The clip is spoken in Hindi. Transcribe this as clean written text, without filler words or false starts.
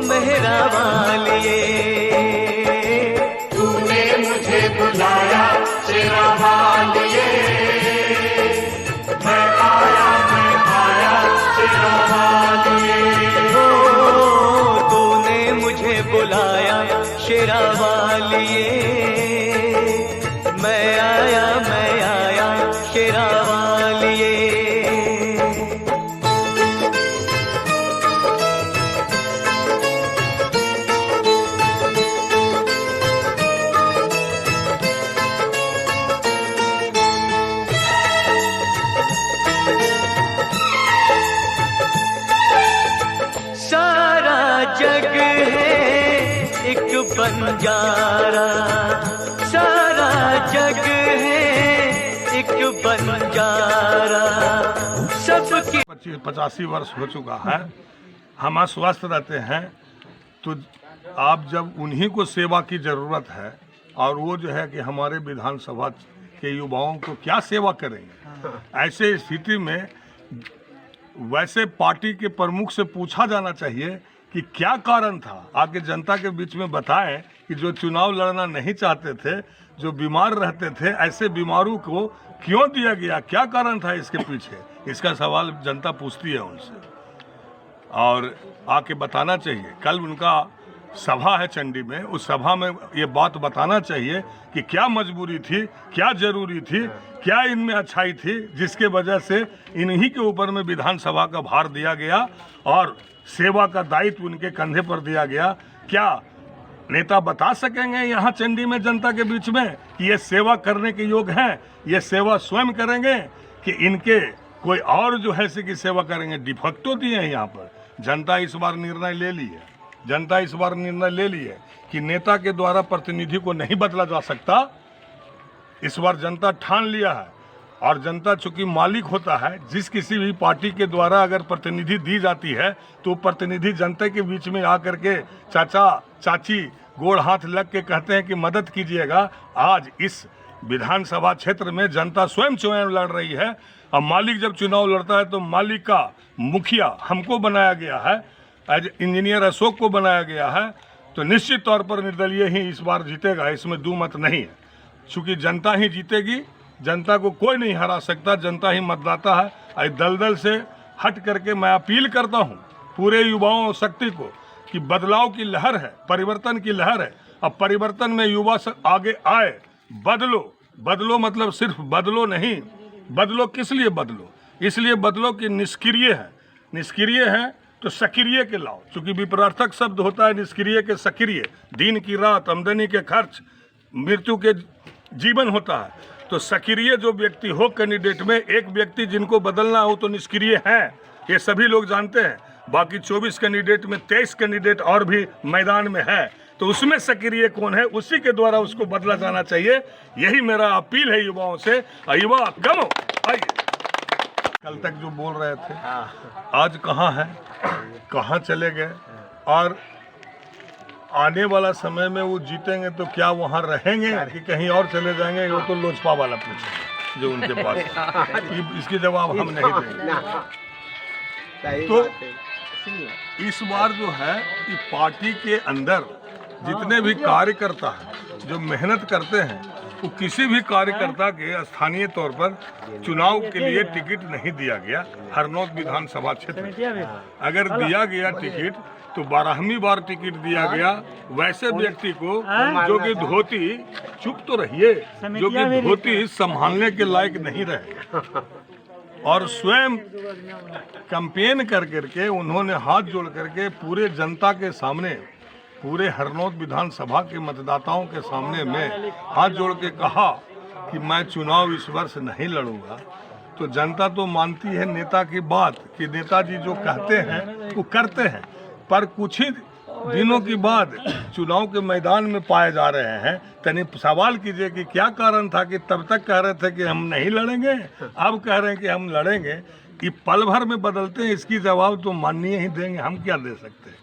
मेहरा वालिए। तूने मुझे बुलाया शेरा वालिए, मैं आया शेरा वालिए। तूने मुझे बुलाया शेरा वालिए, मैं आया शेरा वालिए। सारा जग है एक बंजारा, सारा जग है एक बंजारा, सबकी 85 वर्ष हो चुका है। हम अस्वस्थ रहते हैं, तो आप जब उन्हीं को सेवा की ज़रूरत है और वो जो है कि हमारे विधानसभा के युवाओं को क्या सेवा करेंगे, ऐसे स्थिति में वैसे पार्टी के प्रमुख से पूछा जाना चाहिए कि क्या कारण था, आके जनता के बीच में बताएं कि जो चुनाव लड़ना नहीं चाहते थे, जो बीमार रहते थे, ऐसे बीमारों को क्यों दिया गया, क्या कारण था इसके पीछे। इसका सवाल जनता पूछती है उनसे और आके बताना चाहिए। कल उनका सभा है चंडी में, उस सभा में ये बात बताना चाहिए कि क्या मजबूरी थी, क्या जरूरी थी, क्या इनमें अच्छाई थी जिसके वजह से इन्हीं के ऊपर में विधानसभा का भार दिया गया और सेवा का दायित्व उनके कंधे पर दिया गया। क्या नेता बता सकेंगे यहाँ चंडी में जनता के बीच में कि ये सेवा करने के योग्य हैं, ये सेवा स्वयं करेंगे कि इनके कोई और जो है की सेवा करेंगे। डिफेक्टो दिए हैं यहाँ पर। जनता इस बार निर्णय ले ली है, जनता इस बार निर्णय ले ली है कि नेता के द्वारा प्रतिनिधि को नहीं बदला जा सकता। इस बार जनता ठान लिया है और जनता चूंकि मालिक होता है, जिस किसी भी पार्टी के द्वारा अगर प्रतिनिधि दी जाती है तो प्रतिनिधि जनता के बीच में आकर के चाचा चाची गोड़ हाथ लग के कहते हैं कि मदद कीजिएगा। आज इस विधानसभा क्षेत्र में जनता स्वयं चुनाव लड़ रही है और मालिक जब चुनाव लड़ता है तो मालिक का मुखिया हमको बनाया गया है, एज इंजीनियर अशोक को बनाया गया है, तो निश्चित तौर पर निर्दलीय ही इस बार जीतेगा, इसमें दो मत नहीं है। चूँकि जनता ही जीतेगी, जनता को कोई नहीं हरा सकता, जनता ही मतदाता है। आज दलदल से हट करके मैं अपील करता हूँ पूरे युवाओं शक्ति को कि बदलाव की लहर है, परिवर्तन की लहर है। अब परिवर्तन में युवा आगे आए, बदलो। बदलो मतलब सिर्फ बदलो नहीं, बदलो किस लिए बदलो, इसलिए बदलो कि निष्क्रिय है, निष्क्रिय है तो सक्रिय के लाओ। चूँकि विपरार्थक शब्द होता है निष्क्रिय के सक्रिय, दिन की रात, आमदनी के खर्च, मृत्यु के जीवन होता है। तो सक्रिय जो व्यक्ति हो कैंडिडेट में, एक व्यक्ति जिनको बदलना हो तो निष्क्रिय हैं, ये सभी लोग जानते हैं। बाकी 24 कैंडिडेट में 23 कैंडिडेट और भी मैदान में है, तो उसमें सक्रिय कौन है, उसी के द्वारा उसको बदला जाना चाहिए। यही मेरा अपील है युवाओं से। युवा कम आइए। कल तक जो बोल रहे थे आज कहाँ है, कहाँ चले गए, और आने वाला समय में वो जीतेंगे तो क्या वहाँ रहेंगे कि कहीं और चले जाएंगे, वो तो लोजपा वाला पूछेंगे जो उनके पास है। इसके जवाब हम नहीं देंगे। तो इस बार जो है कि पार्टी के अंदर जितने भी कार्यकर्ता हैं जो मेहनत करते हैं, वो किसी भी कार्यकर्ता के स्थानीय तौर पर चुनाव के लिए टिकट नहीं दिया गया। हरनौत विधानसभा क्षेत्र अगर दिया गया टिकट तो 12वीं बार टिकट दिया गया वैसे व्यक्ति को जो कि धोती, चुप तो रहिए, जो कि धोती संभालने के लायक नहीं रहे और स्वयं कैंपेन कर करके उन्होंने हाथ जोड़ करके पूरे जनता के सामने, पूरे हरनौत विधानसभा के मतदाताओं के सामने में हाथ जोड़ के कहा कि मैं चुनाव इस वर्ष नहीं लड़ूंगा। तो जनता तो मानती है नेता की बात कि नेताजी जो कहते हैं वो करते हैं, पर कुछ ही दिनों के बाद चुनाव के मैदान में पाए जा रहे हैं। तनी सवाल कीजिए कि क्या कारण था कि तब तक कह रहे थे कि हम नहीं लड़ेंगे, अब कह रहे हैं कि हम लड़ेंगे। ये पल भर में बदलते हैं, इसकी जवाब तो माननीय ही देंगे, हम क्या दे सकते हैं।